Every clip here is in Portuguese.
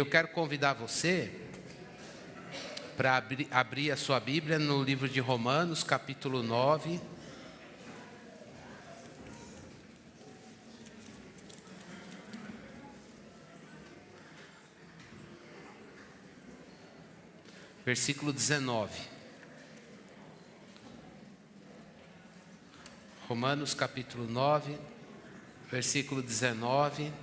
eu quero convidar você para abrir a sua Bíblia no livro de Romanos, capítulo 9. Versículo 19. Romanos capítulo 9, versículo 19.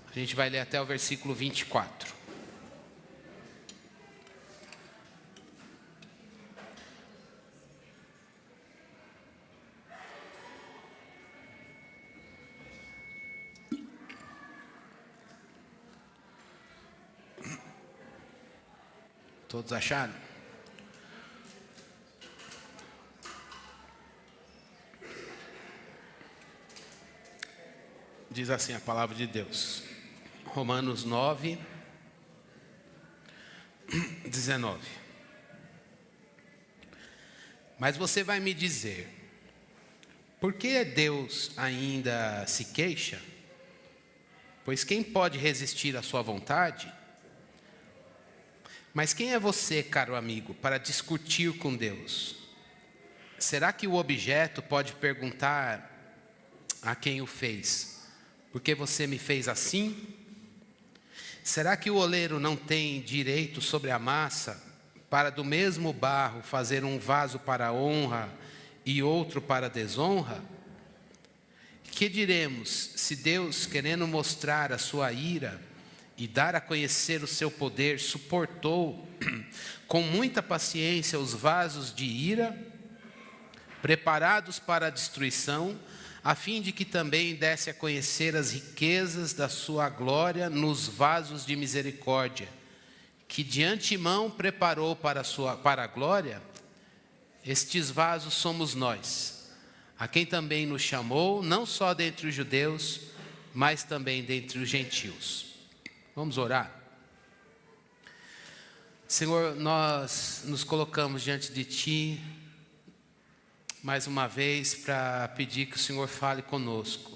A gente vai ler até o versículo 24. Todos acharam? Diz assim a palavra de Deus. Romanos 9, 19. Mas você vai me dizer, por que Deus ainda se queixa? Pois quem pode resistir à sua vontade? Mas quem é você, caro amigo, para discutir com Deus? Será que o objeto pode perguntar a quem o fez, por que você me fez assim? Será que o oleiro não tem direito sobre a massa, para do mesmo barro fazer um vaso para honra e outro para desonra? Que diremos se Deus, querendo mostrar a sua ira e dar a conhecer o seu poder, suportou com muita paciência os vasos de ira, preparados para a destruição, a fim de que também desse a conhecer as riquezas da sua glória nos vasos de misericórdia, que de antemão preparou para a glória? Estes vasos somos nós, a quem também nos chamou, não só dentre os judeus, mas também dentre os gentios. Vamos orar? Senhor, nós nos colocamos diante de Ti, mais uma vez, para pedir que o Senhor fale conosco.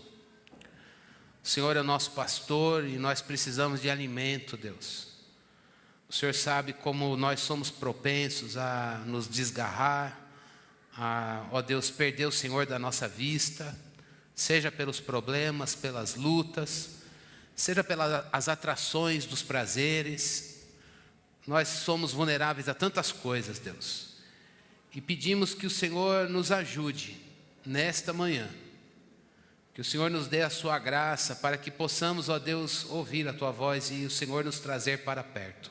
O Senhor é o nosso pastor e nós precisamos de alimento, Deus. O Senhor sabe como nós somos propensos a nos desgarrar, ó Deus, perder o Senhor da nossa vista, seja pelos problemas, pelas lutas, seja pelas atrações dos prazeres. Nós somos vulneráveis a tantas coisas, Deus. E pedimos que o Senhor nos ajude nesta manhã. Que o Senhor nos dê a sua graça para que possamos, ó Deus, ouvir a Tua voz e o Senhor nos trazer para perto.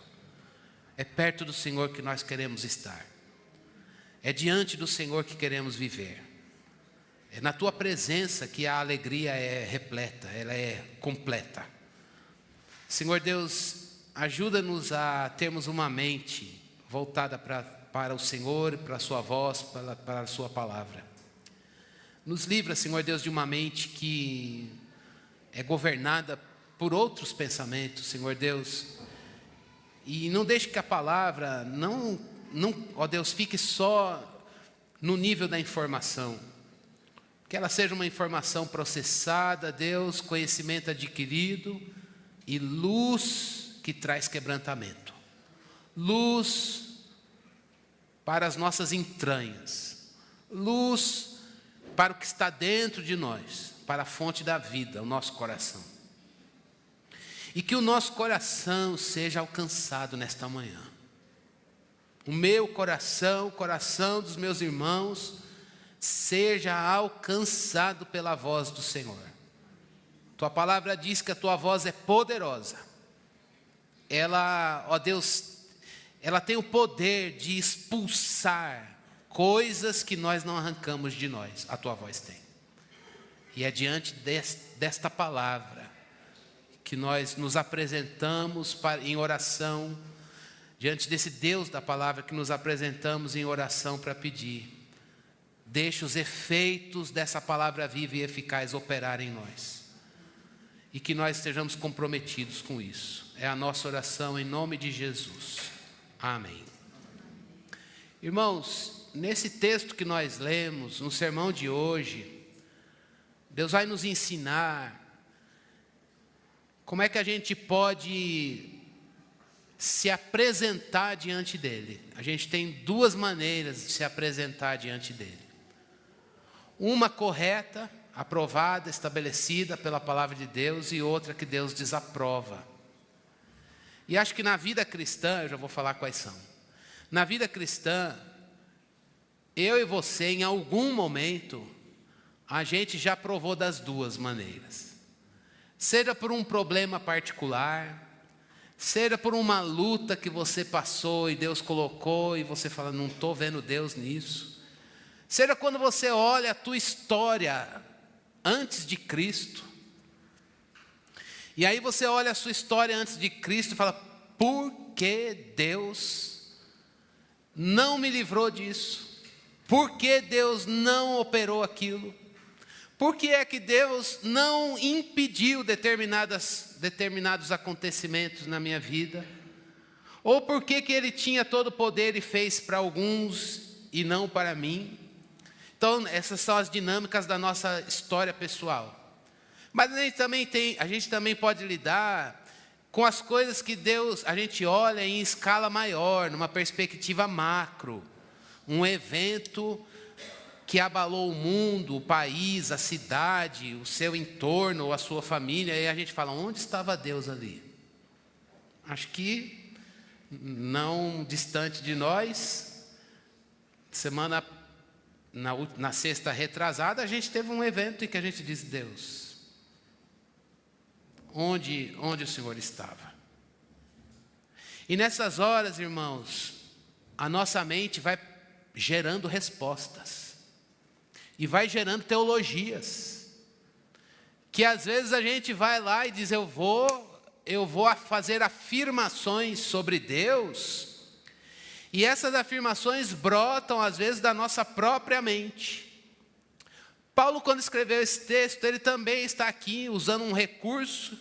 É perto do Senhor que nós queremos estar. É diante do Senhor que queremos viver. É na Tua presença que a alegria é repleta, ela é completa. Senhor Deus, ajuda-nos a termos uma mente voltada para o Senhor, para a Sua voz, para a Sua palavra. Nos livra, Senhor Deus, de uma mente que é governada por outros pensamentos, Senhor Deus. E não deixe que a palavra, ó Deus, fique só no nível da informação. Que ela seja uma informação processada, Deus, conhecimento adquirido e luz que traz quebrantamento. Luz para as nossas entranhas. Luz para o que está dentro de nós, para a fonte da vida, o nosso coração. E que o nosso coração seja alcançado nesta manhã. O meu coração, o coração dos meus irmãos, seja alcançado pela voz do Senhor. Tua palavra diz que a Tua voz é poderosa. Ela, ó Deus, ela tem o poder de expulsar coisas que nós não arrancamos de nós. A Tua voz tem. E é diante desta palavra que nós nos apresentamos em oração, diante desse Deus da palavra que nos apresentamos em oração para pedir. Deixe os efeitos dessa palavra viva e eficaz operar em nós. E que nós estejamos comprometidos com isso. É a nossa oração em nome de Jesus. Amém. Irmãos, nesse texto que nós lemos, no sermão de hoje, Deus vai nos ensinar como é que a gente pode se apresentar diante dele? A gente tem duas maneiras de se apresentar diante dele. Uma correta, aprovada, estabelecida pela palavra de Deus, e outra que Deus desaprova. E acho que na vida cristã, eu já vou falar quais são. Na vida cristã, eu e você, em algum momento, a gente já provou das duas maneiras. Seja por um problema particular, seja por uma luta que você passou e Deus colocou e você fala, não estou vendo Deus nisso. Seja quando você olha a tua história antes de Cristo. E aí você olha a sua história antes de Cristo e fala, por que Deus não me livrou disso? Por que Deus não operou aquilo? Por que é que Deus não impediu determinados acontecimentos na minha vida? Ou por que Ele tinha todo o poder e fez para alguns e não para mim? Então, essas são as dinâmicas da nossa história pessoal. Mas a gente também pode lidar com as coisas que a gente olha em escala maior, numa perspectiva macro. Um evento que abalou o mundo, o país, a cidade, o seu entorno, ou a sua família, e a gente fala, onde estava Deus ali? Acho que não distante de nós, na sexta retrasada, a gente teve um evento em que a gente disse, Deus, onde o Senhor estava? E nessas horas, irmãos, a nossa mente vai gerando respostas. E vai gerando teologias. Que às vezes a gente vai lá e diz, eu vou fazer afirmações sobre Deus. E essas afirmações brotam às vezes da nossa própria mente. Paulo, quando escreveu esse texto, ele também está aqui usando um recurso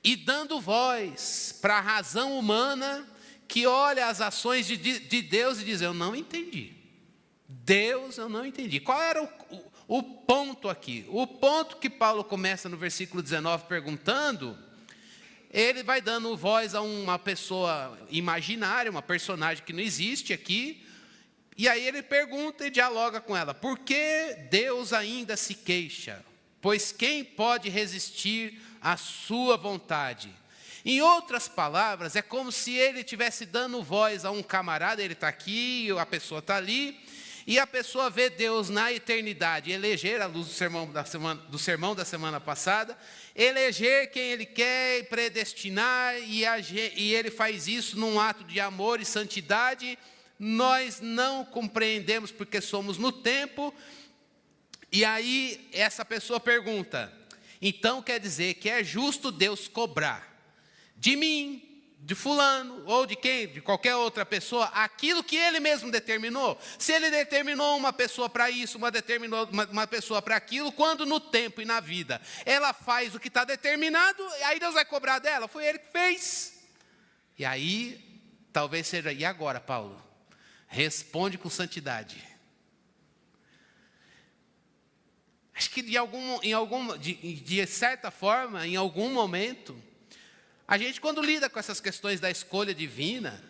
e dando voz para a razão humana que olha as ações de Deus e diz, eu não entendi. Deus, eu não entendi. Qual era o ponto aqui? O ponto que Paulo começa no versículo 19 perguntando, ele vai dando voz a uma pessoa imaginária, uma personagem que não existe aqui, e aí ele pergunta e dialoga com ela, por que Deus ainda se queixa? Pois quem pode resistir à sua vontade? Em outras palavras, é como se ele estivesse dando voz a um camarada, ele está aqui, a pessoa está ali, e a pessoa vê Deus na eternidade, eleger, à luz do sermão da semana passada, eleger quem Ele quer, predestinar, e Ele faz isso num ato de amor e santidade. Nós não compreendemos porque somos no tempo, e aí essa pessoa pergunta, então quer dizer que é justo Deus cobrar de mim, de fulano, ou de quem, de qualquer outra pessoa, aquilo que ele mesmo determinou? Se ele determinou uma pessoa para isso, uma pessoa para aquilo, quando no tempo e na vida ela faz o que está determinado, aí Deus vai cobrar dela, foi ele que fez. E aí, talvez seja, e agora, Paulo? Responde com santidade. Acho que de certa forma, em algum momento, a gente, quando lida com essas questões da escolha divina,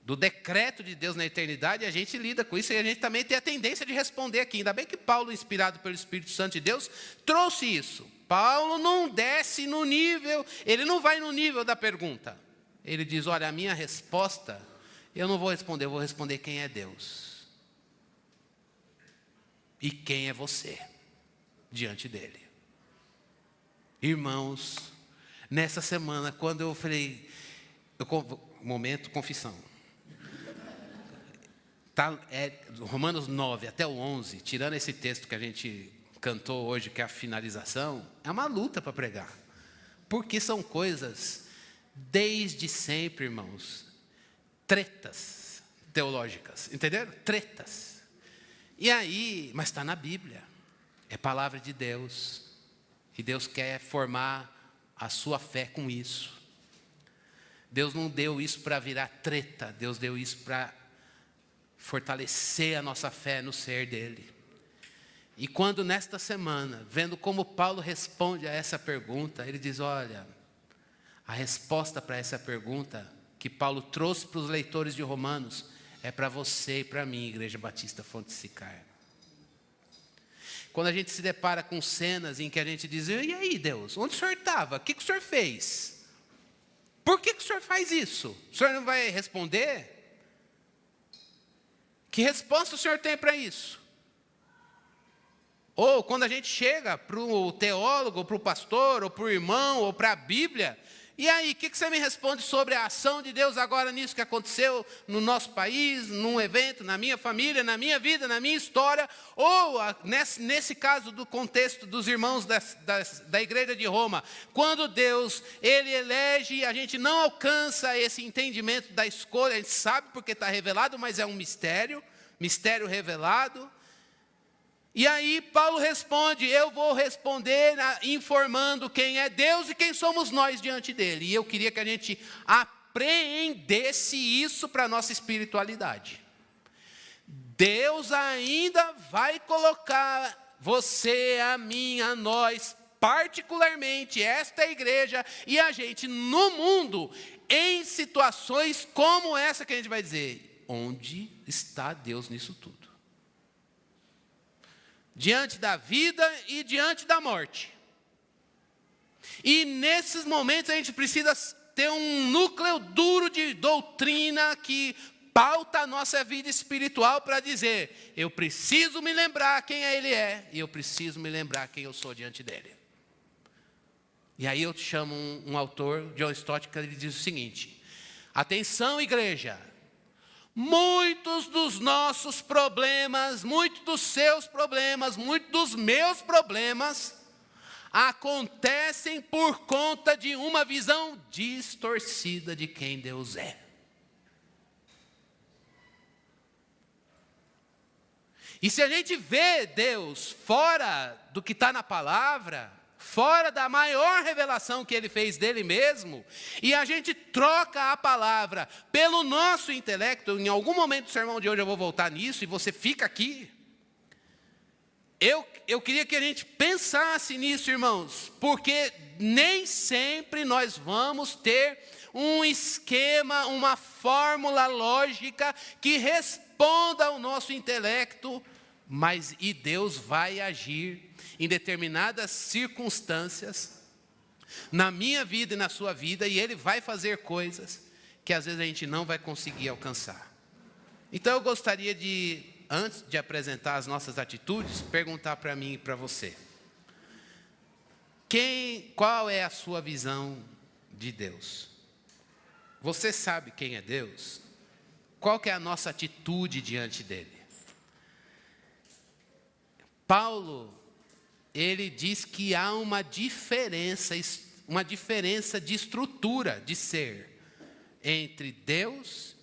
do decreto de Deus na eternidade, a gente lida com isso e a gente também tem a tendência de responder aqui. Ainda bem que Paulo, inspirado pelo Espírito Santo de Deus, trouxe isso. Paulo não desce no nível, ele não vai no nível da pergunta. Ele diz, olha, a minha resposta, eu não vou responder, eu vou responder quem é Deus. E quem é você diante dele. Irmãos, nessa semana, quando eu falei, momento, confissão. Romanos 9 até o 11, tirando esse texto que a gente cantou hoje, que é a finalização, é uma luta para pregar. Porque são coisas, desde sempre, irmãos, tretas teológicas, entenderam? Tretas. E aí, mas está na Bíblia, é palavra de Deus, e Deus quer formar a sua fé com isso. Deus não deu isso para virar treta, Deus deu isso para fortalecer a nossa fé no ser dele. E quando nesta semana, vendo como Paulo responde a essa pergunta, ele diz, olha, A resposta para essa pergunta que Paulo trouxe para os leitores de Romanos é para você e para mim, Igreja Batista Fonte Sicar. Quando a gente se depara com cenas em que a gente diz: e aí, Deus, onde o Senhor estava? O que o Senhor fez? Por que o Senhor faz isso? O Senhor não vai responder? Que resposta o Senhor tem para isso? Ou quando a gente chega para o teólogo, para o pastor, ou para o irmão, ou para a Bíblia, e aí, o que você me responde sobre a ação de Deus agora nisso que aconteceu no nosso país, num evento, na minha família, na minha vida, na minha história, ou nesse caso do contexto dos irmãos da igreja de Roma, quando Deus, Ele elege e a gente não alcança esse entendimento da escolha, a gente sabe porque está revelado, mas é um mistério revelado. E aí Paulo responde: eu vou responder informando quem é Deus e quem somos nós diante dele. E eu queria que a gente apreendesse isso para a nossa espiritualidade. Deus ainda vai colocar você, a mim, a nós, particularmente esta igreja e a gente no mundo, em situações como essa que a gente vai dizer: onde está Deus nisso tudo? Diante da vida e diante da morte. E nesses momentos a gente precisa ter um núcleo duro de doutrina que pauta a nossa vida espiritual para dizer: eu preciso me lembrar quem Ele é, e eu preciso me lembrar quem eu sou diante dEle. E aí eu te chamo um autor, John Stott, que ele diz o seguinte: atenção, igreja, muitos dos nossos problemas, muitos dos seus problemas, muitos dos meus problemas acontecem por conta de uma visão distorcida de quem Deus é. E se a gente vê Deus fora do que está na palavra, fora da maior revelação que Ele fez dele mesmo, e a gente troca a palavra pelo nosso intelecto, em algum momento do sermão de hoje eu vou voltar nisso, e você fica aqui. Eu queria que a gente pensasse nisso, irmãos, porque nem sempre nós vamos ter um esquema, uma fórmula lógica que responda ao nosso intelecto, mas Deus vai agir em determinadas circunstâncias, na minha vida e na sua vida, e Ele vai fazer coisas que às vezes a gente não vai conseguir alcançar. Então eu gostaria de, antes de apresentar as atitudes, perguntar para mim e para você: qual é a sua visão de Deus? Você sabe quem é Deus? Qual que é a nossa atitude diante dele? Paulo, ele diz que há uma diferença de estrutura de ser entre Deus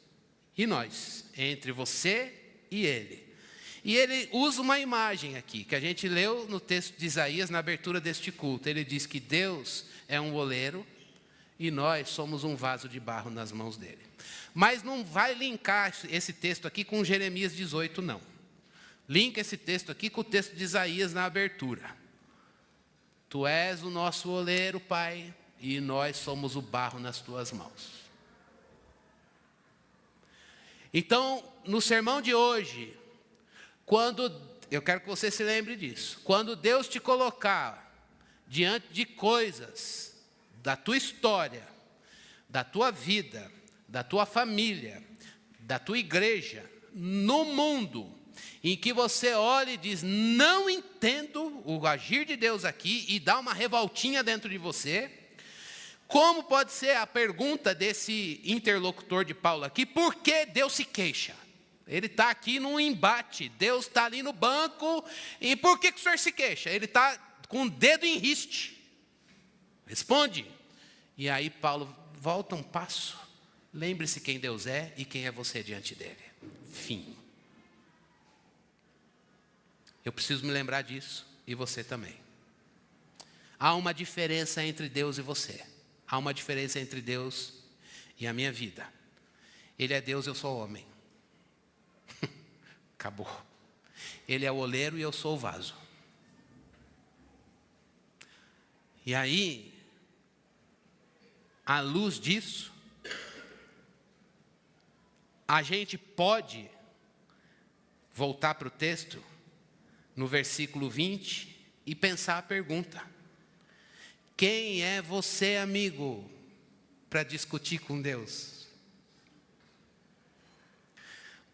e nós, entre você e Ele. E ele usa uma imagem aqui, que a gente leu no texto de Isaías, na abertura deste culto. Ele diz que Deus é um oleiro e nós somos um vaso de barro nas mãos dele. Mas não vai linkar esse texto aqui com Jeremias 18, não. Linka esse texto aqui com o texto de Isaías na abertura. Tu és o nosso oleiro, Pai, e nós somos o barro nas tuas mãos. Então, no sermão de hoje, eu quero que você se lembre disso, quando Deus te colocar diante de coisas da tua história, da tua vida, da tua família, da tua igreja, no mundo, em que você olha e diz: não entendo o agir de Deus aqui, e dá uma revoltinha dentro de você, como pode ser a pergunta desse interlocutor de Paulo aqui: por que Deus se queixa? Ele está aqui num embate, Deus está ali no banco, e por que o senhor se queixa? Ele está com o dedo em riste. Responde. E aí Paulo volta um passo: lembre-se quem Deus é e quem é você diante dele. Fim. Eu preciso me lembrar disso, e você também. Há uma diferença entre Deus e você. Há uma diferença entre Deus e a minha vida. Ele é Deus, eu sou homem. Acabou. Ele é o oleiro e eu sou o vaso. E aí, à luz disso, a gente pode voltar para o texto, no versículo 20, e pensar a pergunta: quem é você, amigo, para discutir com Deus?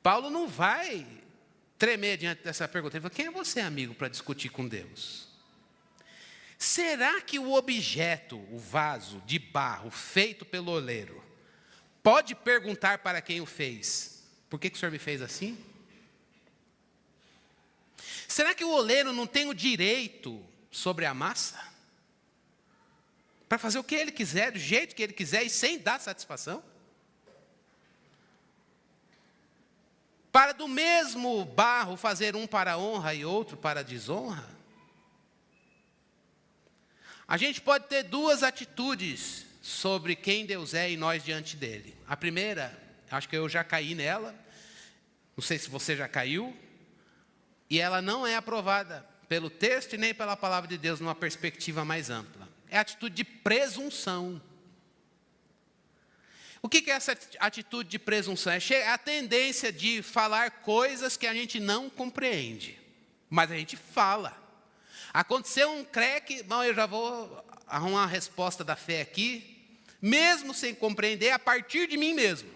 Paulo não vai tremer diante dessa pergunta. Ele fala: quem é você, amigo, para discutir com Deus? Será que o objeto, o vaso de barro feito pelo oleiro, pode perguntar para quem o fez: por que o senhor me fez assim? Será que o oleiro não tem o direito sobre a massa? Para fazer o que ele quiser, do jeito que ele quiser e sem dar satisfação? Para do mesmo barro fazer um para a honra e outro para a desonra? A gente pode ter duas atitudes sobre quem Deus é e nós diante dele. A primeira, acho que eu já caí nela, não sei se você já caiu, e ela não é aprovada pelo texto e nem pela palavra de Deus numa perspectiva mais ampla. É a atitude de presunção. O que é essa atitude de presunção? É a tendência de falar coisas que a gente não compreende, mas a gente fala. Aconteceu um creque, bom, eu já vou arrumar uma resposta da fé aqui, mesmo sem compreender, a partir de mim mesmo.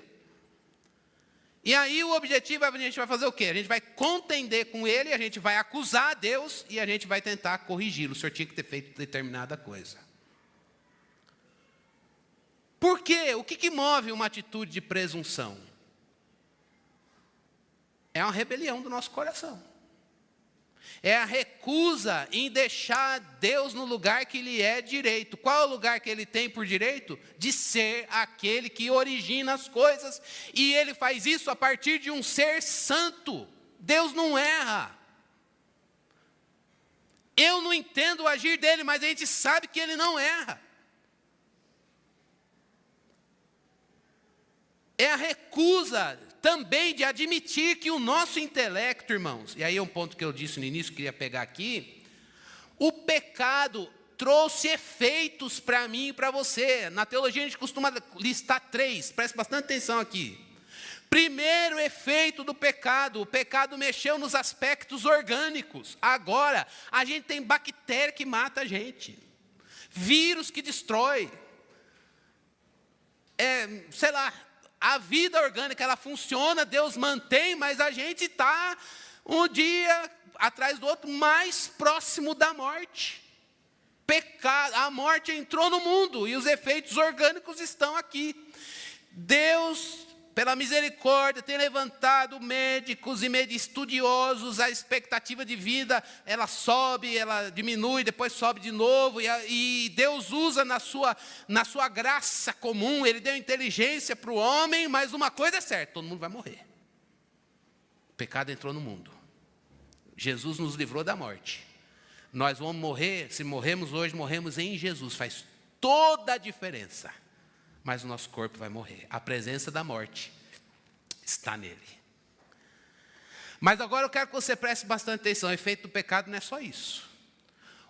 E aí o objetivo é a gente vai fazer o quê? A gente vai contender com ele, a gente vai acusar a Deus e a gente vai tentar corrigi-lo. O senhor tinha que ter feito determinada coisa. Por quê? O que move uma atitude de presunção? É uma rebelião do nosso coração. É a recusa em deixar Deus no lugar que lhe é direito. Qual é o lugar que ele tem por direito? De ser aquele que origina as coisas. E ele faz isso a partir de um ser santo. Deus não erra. Eu não entendo o agir dele, mas a gente sabe que ele não erra. É a recusa também de admitir que o nosso intelecto, irmãos, e aí é um ponto que eu disse no início, queria pegar aqui, o pecado trouxe efeitos para mim e para você. Na teologia a gente costuma listar 3, preste bastante atenção aqui. Primeiro efeito do pecado: o pecado mexeu nos aspectos orgânicos. Agora, a gente tem bactéria que mata a gente, vírus que destrói, sei lá, a vida orgânica, ela funciona, Deus mantém, mas a gente está um dia atrás do outro mais próximo da morte. Pecado, a morte entrou no mundo e os efeitos orgânicos estão aqui. Deus, pela misericórdia, tem levantado médicos e estudiosos. A expectativa de vida, ela sobe, ela diminui, depois sobe de novo. E Deus usa na sua graça comum. Ele deu inteligência para o homem, mas uma coisa é certa: todo mundo vai morrer. O pecado entrou no mundo. Jesus nos livrou da morte. Nós vamos morrer, se morremos hoje, morremos em Jesus. Faz toda a diferença. Mas o nosso corpo vai morrer. A presença da morte está nele. Mas agora eu quero que você preste bastante atenção. O efeito do pecado não é só isso.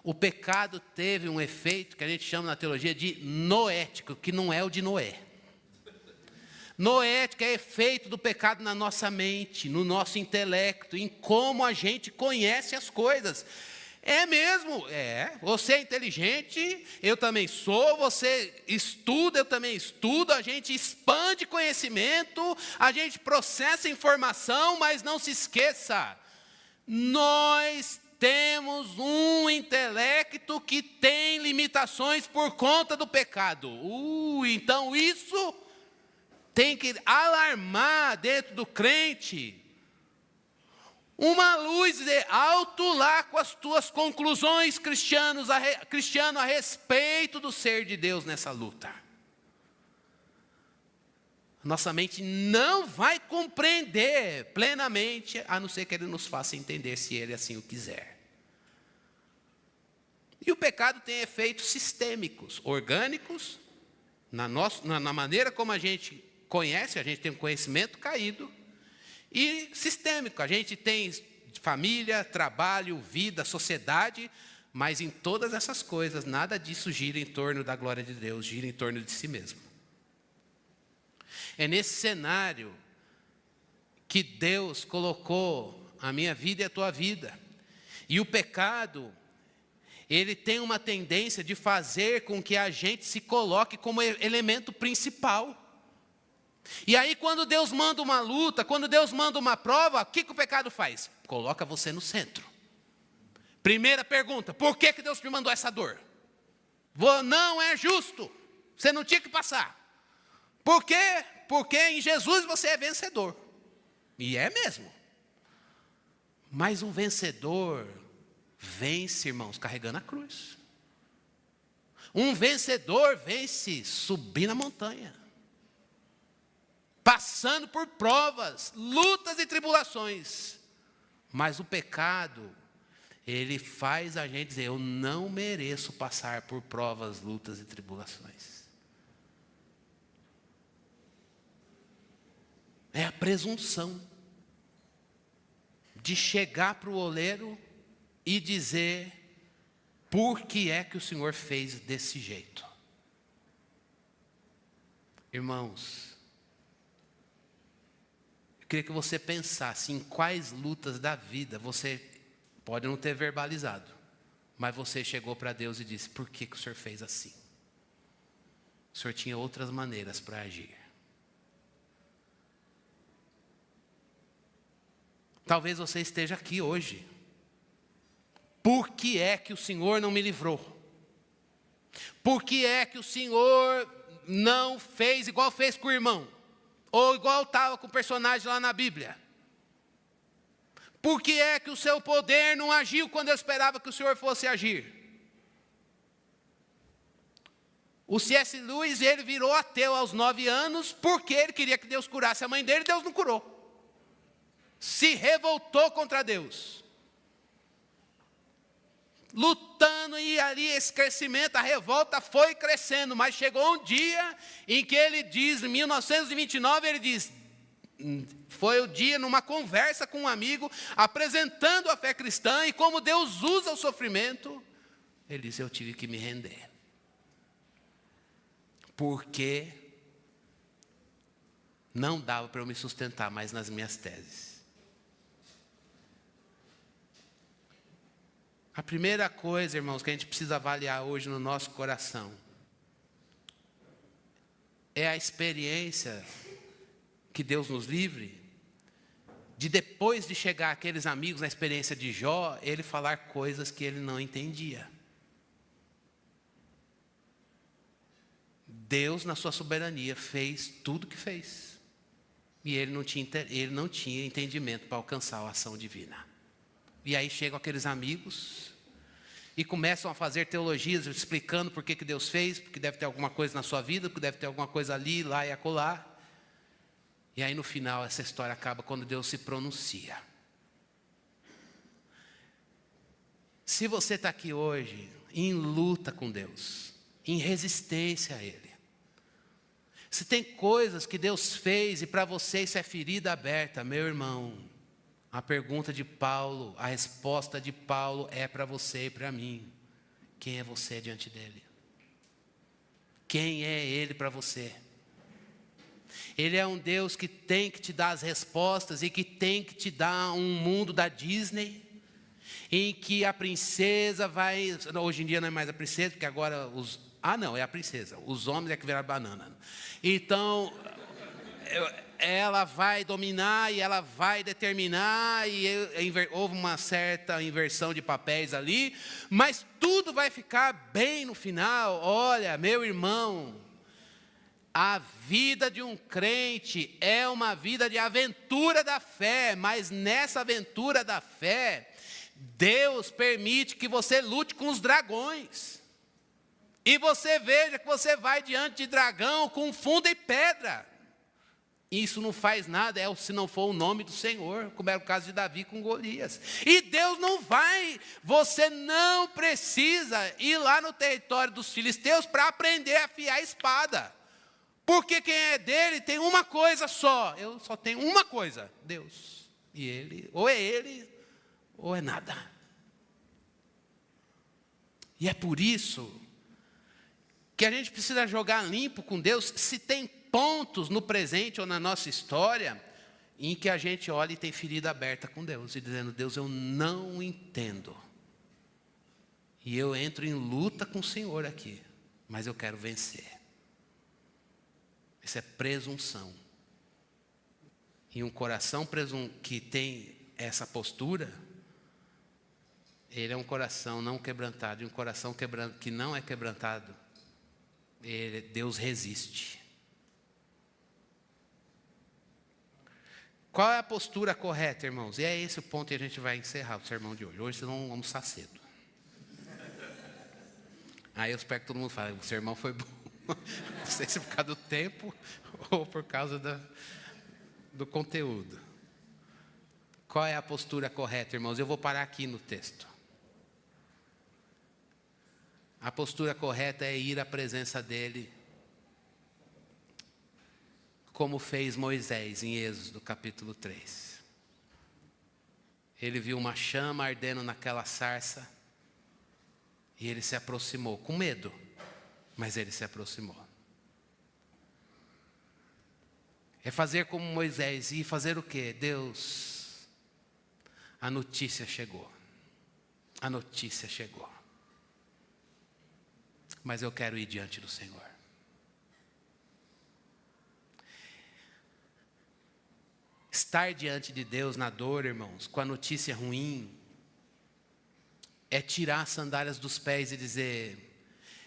O pecado teve um efeito que a gente chama na teologia de noético, que não é o de Noé. Noético é efeito do pecado na nossa mente, no nosso intelecto, em como a gente conhece as coisas. É mesmo, você é inteligente, eu também sou, você estuda, eu também estudo, a gente expande conhecimento, a gente processa informação, mas não se esqueça, nós temos um intelecto que tem limitações por conta do pecado. Então isso tem que alarmar dentro do crente uma luz de alto lá com as tuas conclusões cristiano a respeito do ser de Deus nessa luta. Nossa mente não vai compreender plenamente, a não ser que Ele nos faça entender, se Ele assim o quiser. E o pecado tem efeitos sistêmicos, orgânicos, na maneira como a gente conhece, a gente tem um conhecimento caído, e sistêmico, a gente tem família, trabalho, vida, sociedade, mas em todas essas coisas, nada disso gira em torno da glória de Deus, gira em torno de si mesmo. É nesse cenário que Deus colocou a minha vida e a tua vida. E o pecado, ele tem uma tendência de fazer com que a gente se coloque como elemento principal. E aí quando Deus manda uma luta, quando Deus manda uma prova, o que o pecado faz? Coloca você no centro. Primeira pergunta, por que Deus te mandou essa dor? Não é justo, você não tinha que passar. Por quê? Porque em Jesus você é vencedor. E é mesmo. Mas um vencedor vence, irmãos, carregando a cruz. Um vencedor vence subindo a montanha, passando por provas, lutas e tribulações. Mas o pecado, ele faz a gente dizer, eu não mereço passar por provas, lutas e tribulações. É a presunção de chegar para o oleiro e dizer, por que é que o Senhor fez desse jeito? Irmãos, eu queria que você pensasse em quais lutas da vida você pode não ter verbalizado, mas você chegou para Deus e disse, por que o Senhor fez assim? O Senhor tinha outras maneiras para agir. Talvez você esteja aqui hoje. Por que é que o Senhor não me livrou? Por que é que o Senhor não fez igual fez com o irmão? Ou igual estava com o personagem lá na Bíblia? Por que é que o seu poder não agiu quando eu esperava que o Senhor fosse agir? O C.S. Lewis, ele virou ateu aos 9 anos, porque ele queria que Deus curasse a mãe dele, e Deus não curou. Se revoltou contra Deus. Lutando, e ali esse crescimento, a revolta foi crescendo, mas chegou um dia em que ele diz, em 1929, ele diz, foi o dia numa conversa com um amigo, apresentando a fé cristã, e como Deus usa o sofrimento, ele disse, eu tive que me render. Porque não dava para eu me sustentar mais nas minhas teses. A primeira coisa, irmãos, que a gente precisa avaliar hoje no nosso coração é a experiência que Deus nos livre de, depois de chegar aqueles amigos na experiência de Jó, ele falar coisas que ele não entendia. Deus, na sua soberania, fez tudo o que fez. E ele não tinha entendimento para alcançar a ação divina. E aí chegam aqueles amigos e começam a fazer teologias explicando por que Deus fez, porque deve ter alguma coisa na sua vida, porque deve ter alguma coisa ali, lá e acolá. E aí no final essa história acaba quando Deus se pronuncia. Se você está aqui hoje em luta com Deus, em resistência a Ele, se tem coisas que Deus fez e para você isso é ferida aberta, meu irmão, a pergunta de Paulo, a resposta de Paulo é para você e para mim. Quem é você diante dele? Quem é Ele para você? Ele é um Deus que tem que te dar as respostas e que tem que te dar um mundo da Disney, em que a princesa vai... Hoje em dia não é mais a princesa, porque agora os... é a princesa. Os homens é que viraram banana. Então... ela vai dominar e ela vai determinar, e houve uma certa inversão de papéis ali, mas tudo vai ficar bem no final. Olha, meu irmão, a vida de um crente é uma vida de aventura da fé, mas nessa aventura da fé, Deus permite que você lute com os dragões, e você veja que você vai diante de dragão com fundo e pedra. Isso não faz nada, se não for o nome do Senhor, como era o caso de Davi com Golias. E Deus não vai, você não precisa ir lá no território dos filisteus para aprender a afiar a espada. Porque quem é dele tem uma coisa só, eu só tenho uma coisa, Deus. E ele ou é nada. E é por isso que a gente precisa jogar limpo com Deus. Se tem pontos no presente ou na nossa história em que a gente olha e tem ferida aberta com Deus, e dizendo: Deus, eu não entendo. E eu entro em luta com o Senhor aqui, mas eu quero vencer. Isso é presunção. E um coração que tem essa postura, ele é um coração não quebrantado. E um coração que não é quebrantado, Deus resiste. Qual é a postura correta, irmãos? E é esse o ponto que a gente vai encerrar o sermão de hoje. Hoje vocês vão almoçar cedo. Aí eu espero que todo mundo fale: o sermão foi bom. Não sei se por causa do tempo ou por causa do conteúdo. Qual é a postura correta, irmãos? Eu vou parar aqui no texto. A postura correta é ir à presença dele, como fez Moisés em Êxodo capítulo 3. Ele viu uma chama ardendo naquela sarça e ele se aproximou, com medo, mas ele se aproximou. É fazer como Moisés. E fazer o quê? Deus, a notícia chegou. A notícia chegou. Mas eu quero ir diante do Senhor. Estar diante de Deus na dor, irmãos, com a notícia ruim, é tirar as sandálias dos pés e dizer: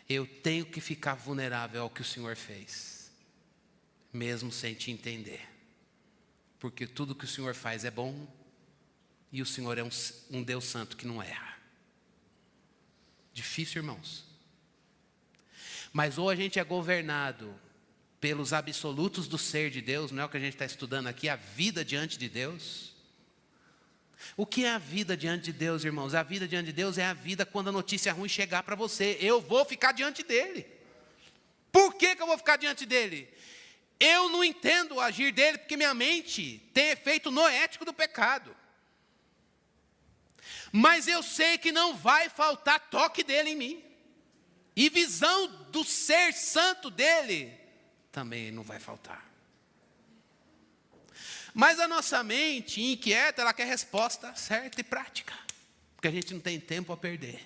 eu tenho que ficar vulnerável ao que o Senhor fez, mesmo sem te entender, porque tudo que o Senhor faz é bom, e o Senhor é um Deus santo que não erra. Difícil, irmãos. Mas ou a gente é governado pelos absolutos do ser de Deus, não é o que a gente está estudando aqui, a vida diante de Deus. O que é a vida diante de Deus, irmãos? A vida diante de Deus é a vida quando a notícia ruim chegar para você. Eu vou ficar diante dele. Por que eu vou ficar diante dele? Eu não entendo o agir dele, porque minha mente tem efeito noético do pecado. Mas eu sei que não vai faltar toque dele em mim. E visão do ser santo dele também não vai faltar. Mas a nossa mente inquieta, ela quer resposta certa e prática, porque a gente não tem tempo a perder.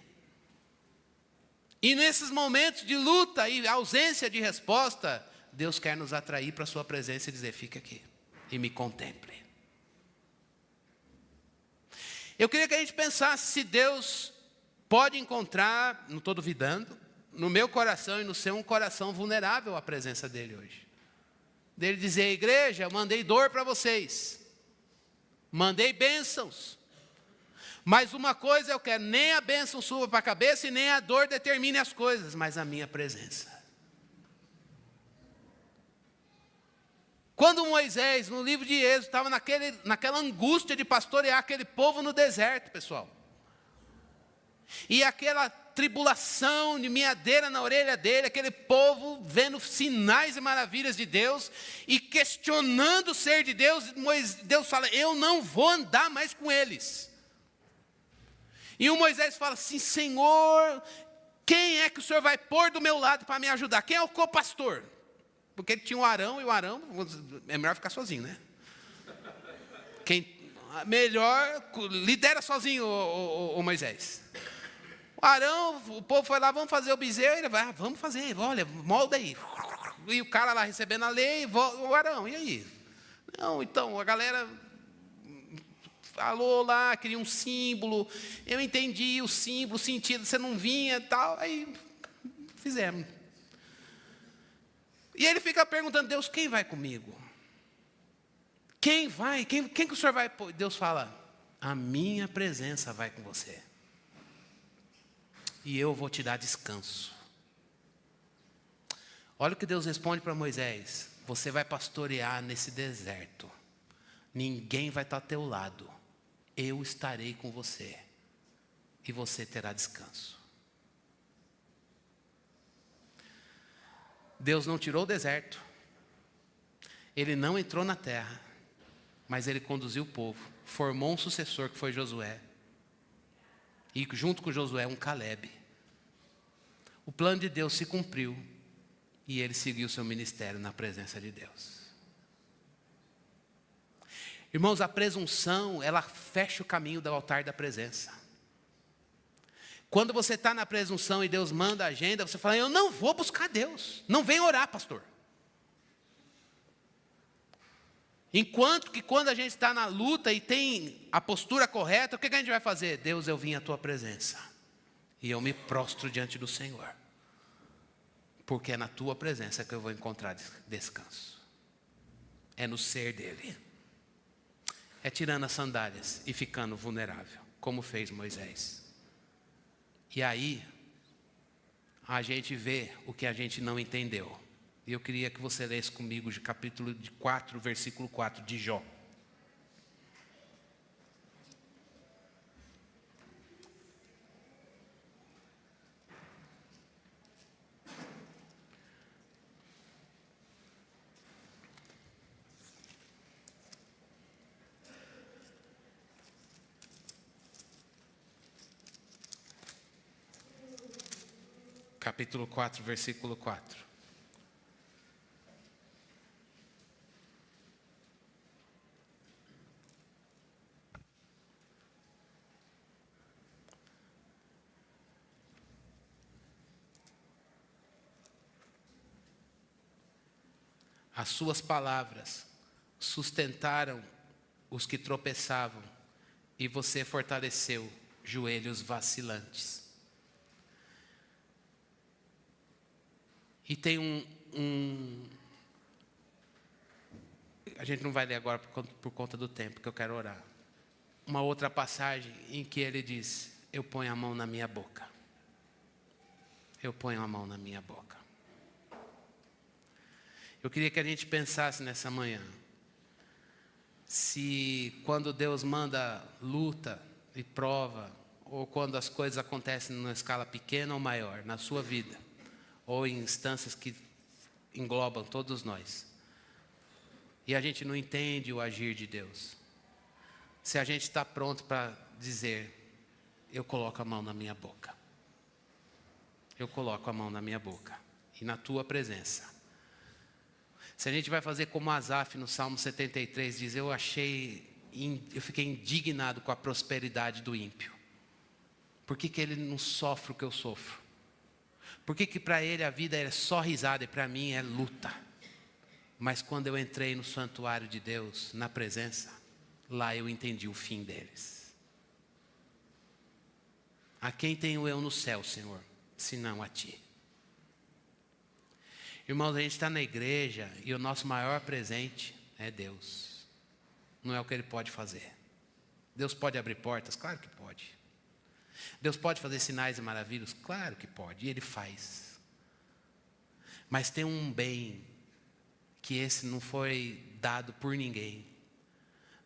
E nesses momentos de luta e ausência de resposta, Deus quer nos atrair para a sua presença e dizer: fique aqui e me contemple. Eu queria que a gente pensasse se Deus pode encontrar, não estou duvidando, no meu coração e no seu, um coração vulnerável à presença dele hoje. Dele dizer: igreja, eu mandei dor para vocês, mandei bênçãos, mas uma coisa eu quero: nem a bênção suba para a cabeça e nem a dor determine as coisas, mas a minha presença. Quando Moisés, no livro de Êxodo, estava naquela angústia de pastorear aquele povo no deserto, pessoal, e aquela tribulação de meadeira na orelha dele, aquele povo vendo sinais e maravilhas de Deus e questionando o ser de Deus, Deus fala: eu não vou andar mais com eles. E o Moisés fala assim: Senhor, quem é que o Senhor vai pôr do meu lado para me ajudar? Quem é o co-pastor? Porque ele tinha o Arão, e o Arão, é melhor ficar sozinho, né? Melhor, lidera sozinho o Moisés. O Arão, o povo foi lá: vamos fazer o bezerro. Ele vai: vamos fazer, olha, molda aí. E o cara lá recebendo a lei, o Arão, e aí? Não, então, a galera falou lá, queria um símbolo. Eu entendi o símbolo, o sentido, você não vinha e tal. Aí, fizemos. E ele fica perguntando: Deus, quem vai comigo? Quem vai? Quem que o Senhor vai? Deus fala: a minha presença vai com você. E eu vou te dar descanso. Olha o que Deus responde para Moisés: você vai pastorear nesse deserto. Ninguém vai estar ao teu lado. Eu estarei com você. E você terá descanso. Deus não tirou o deserto. Ele não entrou na terra. Mas ele conduziu o povo. Formou um sucessor que foi Josué. E junto com Josué, um Caleb. O plano de Deus se cumpriu. E ele seguiu seu ministério na presença de Deus. Irmãos, a presunção, ela fecha o caminho do altar da presença. Quando você está na presunção e Deus manda a agenda, você fala, eu não vou buscar Deus. Não vem orar, pastor. Enquanto que quando a gente está na luta e tem a postura correta, o que a gente vai fazer? Deus, eu vim à tua presença. E eu me prostro diante do Senhor. Porque é na tua presença que eu vou encontrar descanso. É no ser dele. É tirando as sandálias e ficando vulnerável, como fez Moisés. E aí, a gente vê o que a gente não entendeu. E eu queria que você lesse comigo de capítulo 4, versículo 4 de Jó. Capítulo 4, versículo 4. As suas palavras sustentaram os que tropeçavam, e você fortaleceu joelhos vacilantes. E tem a gente não vai ler agora por conta do tempo, que eu quero orar. Uma outra passagem em que ele diz, eu ponho a mão na minha boca. Eu ponho a mão na minha boca. Eu queria que a gente pensasse nessa manhã, se quando Deus manda luta e prova, ou quando as coisas acontecem numa escala pequena ou maior, na sua vida, ou em instâncias que englobam todos nós, e a gente não entende o agir de Deus, se a gente está pronto para dizer, eu coloco a mão na minha boca, eu coloco a mão na minha boca, e na tua presença. Se a gente vai fazer como Asaf no Salmo 73 diz, eu fiquei indignado com a prosperidade do ímpio. Por que ele não sofre o que eu sofro? Por que para ele a vida é só risada e para mim é luta? Mas quando eu entrei no santuário de Deus, na presença, lá eu entendi o fim deles. A quem tenho eu no céu, Senhor, senão a Ti? Irmãos, a gente está na igreja e o nosso maior presente é Deus. Não é o que Ele pode fazer. Deus pode abrir portas? Claro que pode. Deus pode fazer sinais e maravilhas? Claro que pode, e Ele faz. Mas tem um bem, que esse não foi dado por ninguém,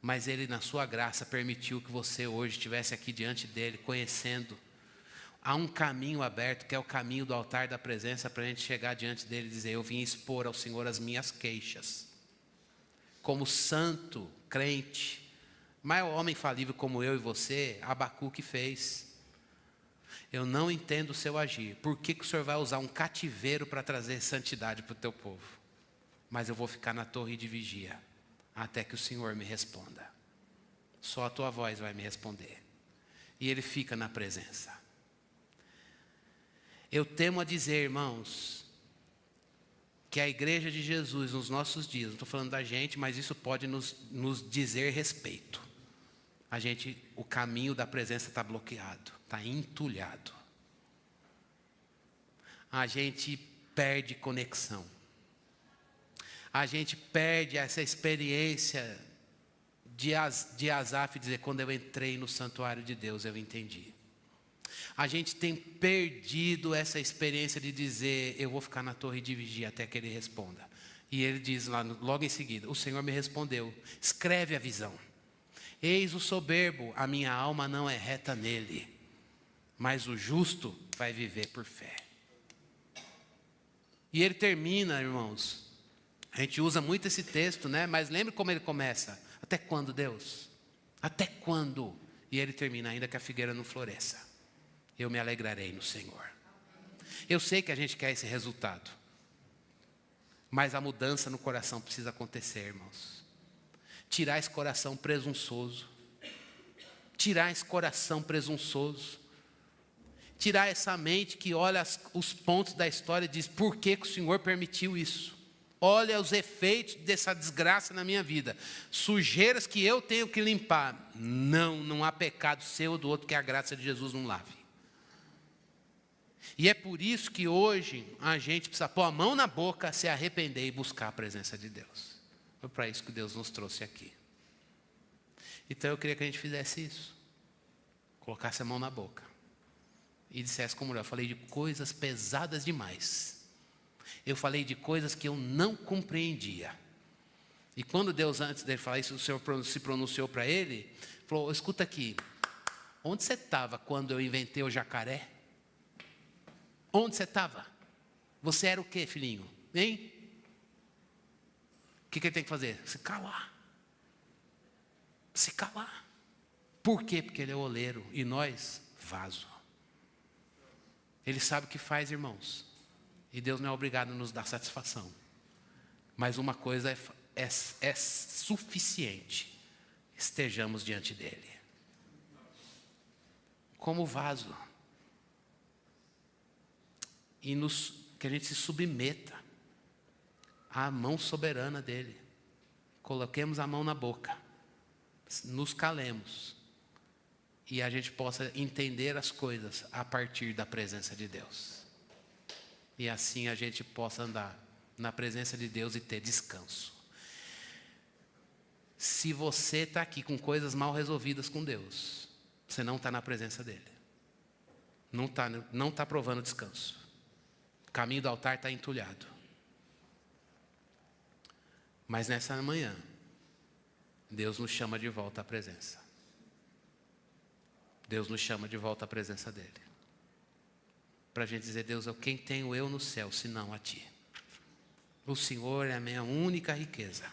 mas Ele na sua graça permitiu que você hoje estivesse aqui diante dEle, conhecendo. Há um caminho aberto, que é o caminho do altar da presença, para a gente chegar diante dEle e dizer, eu vim expor ao Senhor as minhas queixas. Como santo, crente, mas o homem falível como eu e você, Abacuque fez. Eu não entendo o seu agir. Por que o Senhor vai usar um cativeiro para trazer santidade para o teu povo? Mas eu vou ficar na torre de vigia, até que o Senhor me responda. Só a tua voz vai me responder. E Ele fica na presença. Eu temo a dizer, irmãos, que a igreja de Jesus nos nossos dias, não estou falando da gente, mas isso pode nos dizer respeito. O caminho da presença está bloqueado, está entulhado. A gente perde conexão. A gente perde essa experiência de Asaf dizer, quando eu entrei no santuário de Deus, eu entendi. A gente tem perdido essa experiência de dizer, eu vou ficar na torre de vigia até que Ele responda. E ele diz lá, logo em seguida, o Senhor me respondeu, escreve a visão. Eis o soberbo, a minha alma não é reta nele, mas o justo vai viver por fé. E ele termina, irmãos, a gente usa muito esse texto, né? Mas lembre como ele começa, até quando, Deus? Até quando? E ele termina, ainda que a figueira não floresça, eu me alegrarei no Senhor. Eu sei que a gente quer esse resultado, Mas a mudança no coração precisa acontecer, irmãos. Tirar esse coração presunçoso. Tirar esse coração presunçoso. Tirar essa mente que olha os pontos da história e diz: por que o Senhor permitiu isso? Olha os efeitos dessa desgraça na minha vida. Sujeiras que eu tenho que limpar. Não há pecado seu ou do outro que a graça de Jesus não lave. E é por isso que hoje a gente precisa pôr a mão na boca, se arrepender e buscar a presença de Deus. Foi para isso que Deus nos trouxe aqui. Então eu queria que a gente fizesse isso. Colocasse a mão na boca. E dissesse como eu falei de coisas pesadas demais. Eu falei de coisas que eu não compreendia. E quando Deus, antes dele falar isso, o Senhor se pronunciou para ele, falou: escuta aqui, onde você estava quando eu inventei o jacaré? Onde você estava? Você era o quê, filhinho? Hein? O que ele tem que fazer? Se calar. Se calar. Por quê? Porque ele é oleiro e nós, vaso. Ele sabe o que faz, irmãos. E Deus não é obrigado a nos dar satisfação. Mas uma coisa é suficiente: estejamos diante dele. Como vaso. E que a gente se submeta à mão soberana dele. Coloquemos a mão na boca. Nos calemos. E a gente possa entender as coisas a partir da presença de Deus. E assim a gente possa andar na presença de Deus e ter descanso. Se você está aqui com coisas mal resolvidas com Deus, você não está na presença dele. Não está provando descanso. O caminho do altar está entulhado. Mas nessa manhã, Deus nos chama de volta à presença. Deus nos chama de volta à presença dele. Para a gente dizer: Deus, quem tenho eu no céu, senão a ti? O Senhor é a minha única riqueza.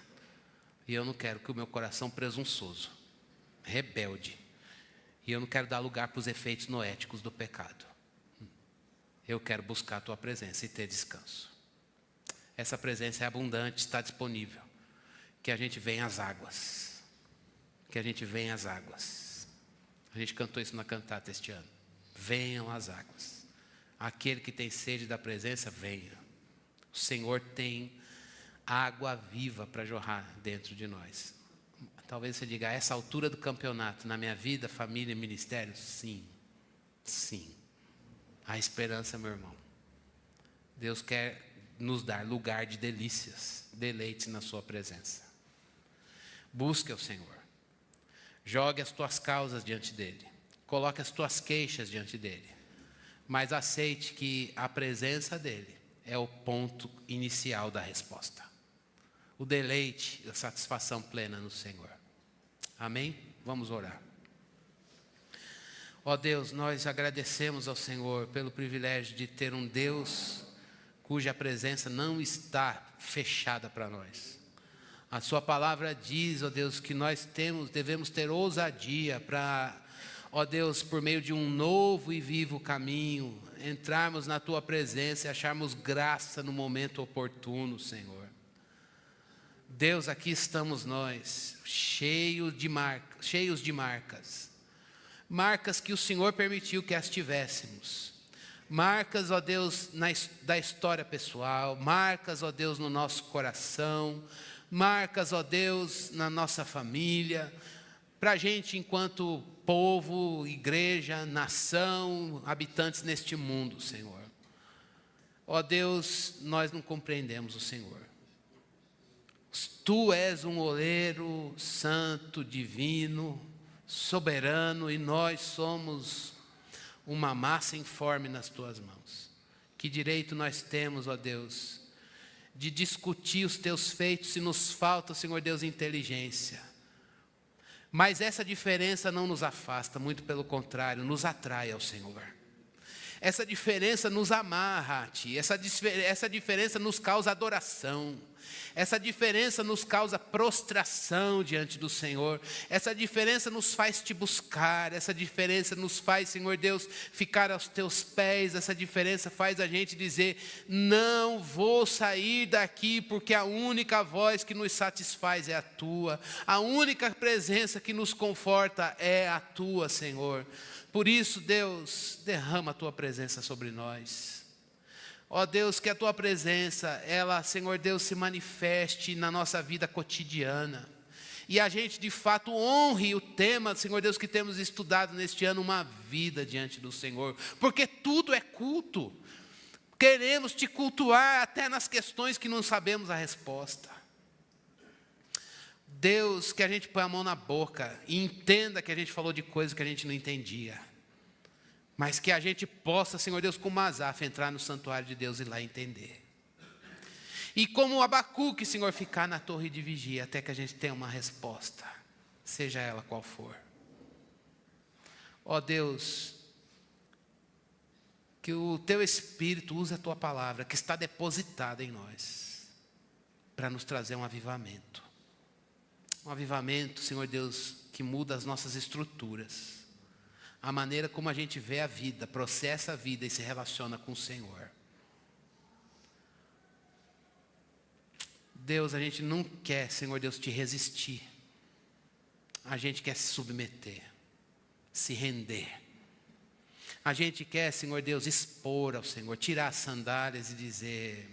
E eu não quero que o meu coração presunçoso, rebelde, e eu não quero dar lugar para os efeitos noéticos do pecado. Eu quero buscar a tua presença e ter descanso. Essa presença é abundante, está disponível. Que a gente venha às águas. Que a gente venha às águas. A gente cantou isso na cantata este ano. Venham às águas. Aquele que tem sede da presença, venha. O Senhor tem água viva para jorrar dentro de nós. Talvez você diga: a essa altura do campeonato, na minha vida, família e ministério? Sim. Sim. Há esperança, meu irmão. Deus quer nos dar lugar de delícias, deleite na sua presença. Busque o Senhor. Jogue as tuas causas diante dele. Coloque as tuas queixas diante dele. Mas aceite que a presença dele é o ponto inicial da resposta. O deleite e a satisfação plena no Senhor. Amém? Vamos orar. Ó Deus, nós agradecemos ao Senhor pelo privilégio de ter um Deus cuja presença não está fechada para nós. A sua palavra diz, ó Deus, que nós devemos ter ousadia para, ó Deus, por meio de um novo e vivo caminho, entrarmos na tua presença e acharmos graça no momento oportuno, Senhor. Deus, aqui estamos nós, cheios de marcas. Marcas que o Senhor permitiu que as tivéssemos. Marcas, ó Deus, da história pessoal. Marcas, ó Deus, no nosso coração. Marcas, ó Deus, na nossa família. Para a gente enquanto povo, igreja, nação, habitantes neste mundo, Senhor. Ó Deus, nós não compreendemos o Senhor. Tu és um oleiro santo, divino, soberano, e nós somos uma massa informe nas tuas mãos. Que direito nós temos, ó Deus, de discutir os teus feitos se nos falta, Senhor Deus, inteligência. Mas essa diferença não nos afasta, muito pelo contrário, nos atrai ao Senhor. Essa diferença nos amarra a Ti, essa diferença nos causa adoração. Essa diferença nos causa prostração diante do Senhor. Essa diferença nos faz te buscar. Essa diferença nos faz, Senhor Deus, ficar aos teus pés. Essa diferença faz a gente dizer: não vou sair daqui, porque a única voz que nos satisfaz é a tua. A única presença que nos conforta é a tua, Senhor. Por isso, Deus, derrama a tua presença sobre nós. Ó Deus, que a tua presença, ela, Senhor Deus, se manifeste na nossa vida cotidiana. E a gente, de fato, honre o tema, Senhor Deus, que temos estudado neste ano, uma vida diante do Senhor. Porque tudo é culto. Queremos te cultuar até nas questões que não sabemos a resposta. Deus, que a gente põe a mão na boca e entenda que a gente falou de coisas que a gente não entendia. Mas que a gente possa, Senhor Deus, com Asaf, entrar no santuário de Deus e lá entender. E como Abacuque, Senhor, ficar na torre de vigia até que a gente tenha uma resposta, seja ela qual for. Ó Deus, que o teu Espírito use a tua palavra, que está depositada em nós, para nos trazer um avivamento. Um avivamento, Senhor Deus, que muda as nossas estruturas. A maneira como a gente vê a vida, processa a vida e se relaciona com o Senhor. Deus, a gente não quer, Senhor Deus, te resistir. A gente quer se submeter, se render. A gente quer, Senhor Deus, expor ao Senhor, tirar as sandálias e dizer: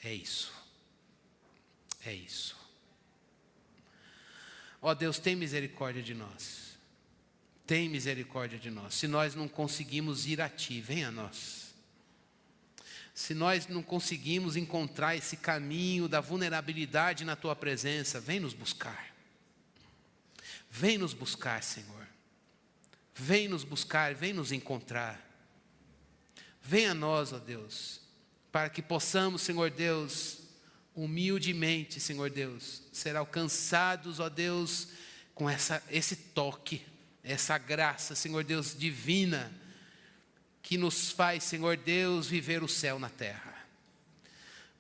é isso. É isso. Ó Deus, tem misericórdia de nós. Tem misericórdia de nós. Se nós não conseguimos ir a ti, vem a nós. Se nós não conseguimos encontrar esse caminho da vulnerabilidade na tua presença, vem nos buscar. Vem nos buscar, Senhor. Vem nos buscar, vem nos encontrar. Vem a nós, ó Deus, para que possamos, Senhor Deus, humildemente, Senhor Deus, ser alcançados, ó Deus, com esse toque, essa graça, Senhor Deus, divina, que nos faz, Senhor Deus, viver o céu na terra.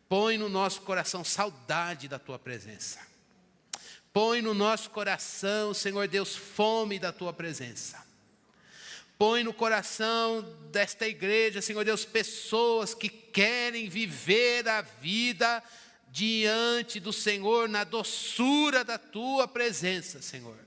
Põe no nosso coração saudade da tua presença. Põe no nosso coração, Senhor Deus, fome da tua presença. Põe no coração desta igreja, Senhor Deus, pessoas que querem viver a vida diante do Senhor, na doçura da tua presença, Senhor.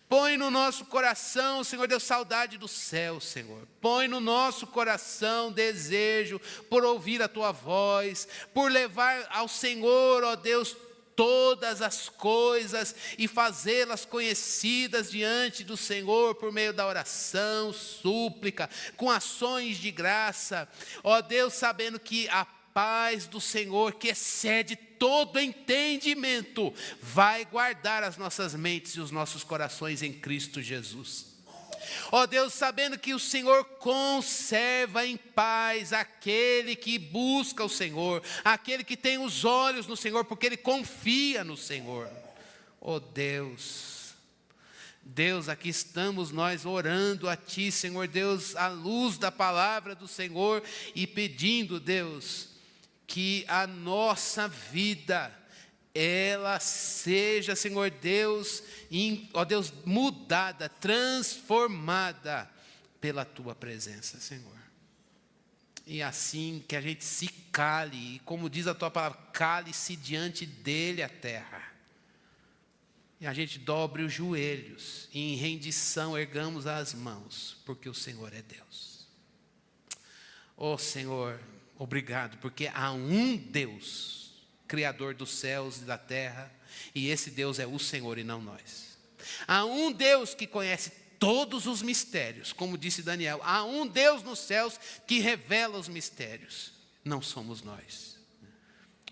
Põe no nosso coração, Senhor Deus, saudade do céu, Senhor. Põe no nosso coração desejo por ouvir a tua voz, por levar ao Senhor, ó Deus, todas as coisas e fazê-las conhecidas diante do Senhor por meio da oração, súplica, com ações de graça. Ó Deus, sabendo que a paz do Senhor, que excede todo entendimento, vai guardar as nossas mentes e os nossos corações em Cristo Jesus. Ó Deus, sabendo que o Senhor conserva em paz aquele que busca o Senhor, aquele que tem os olhos no Senhor, porque ele confia no Senhor. Ó Deus, Deus, aqui estamos nós orando a Ti, Senhor Deus, à luz da palavra do Senhor e pedindo, Deus, que a nossa vida, ela seja, Senhor Deus, ó Deus, mudada, transformada pela Tua presença, Senhor. E assim que a gente se cale, e como diz a Tua palavra, cale-se diante dEle a terra. E a gente dobre os joelhos e em rendição ergamos as mãos, porque o Senhor é Deus. Ó Senhor, obrigado, porque há um Deus, Criador dos céus e da terra, e esse Deus é o Senhor e não nós. Há um Deus que conhece todos os mistérios, como disse Daniel. Há um Deus nos céus que revela os mistérios, não somos nós.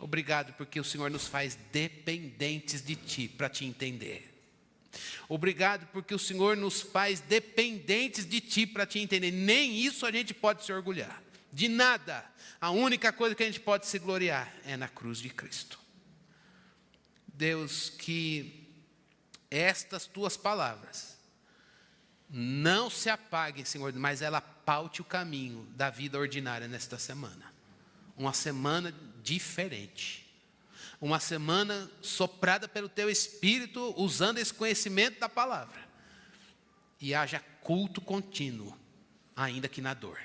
Obrigado, porque o Senhor nos faz dependentes de Ti, para Te entender. Obrigado, porque o Senhor nos faz dependentes de Ti, para Te entender. Nem isso a gente pode se orgulhar, de nada. A única coisa que a gente pode se gloriar é na cruz de Cristo. Deus, que estas Tuas palavras não se apaguem, Senhor, mas ela paute o caminho da vida ordinária nesta semana. uma semana diferente. Uma semana soprada pelo teu Espírito, usando esse conhecimento da palavra. E haja culto contínuo, ainda que na dor.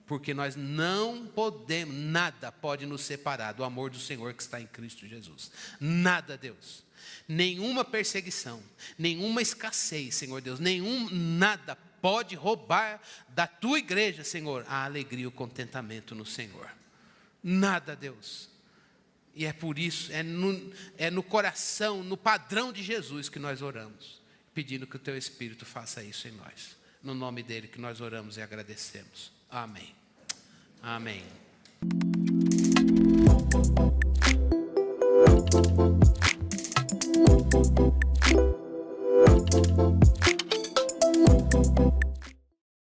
Porque nós não podemos, nada pode nos separar do amor do Senhor que está em Cristo Jesus. Nada, Deus. Nenhuma perseguição, nenhuma escassez, Senhor Deus, nada pode roubar da tua igreja, Senhor, a alegria e o contentamento no Senhor. Nada, Deus. E é por isso, é no coração, no padrão de Jesus que nós oramos, pedindo que o teu Espírito faça isso em nós. No nome dele que nós oramos e agradecemos. Amém. Amém.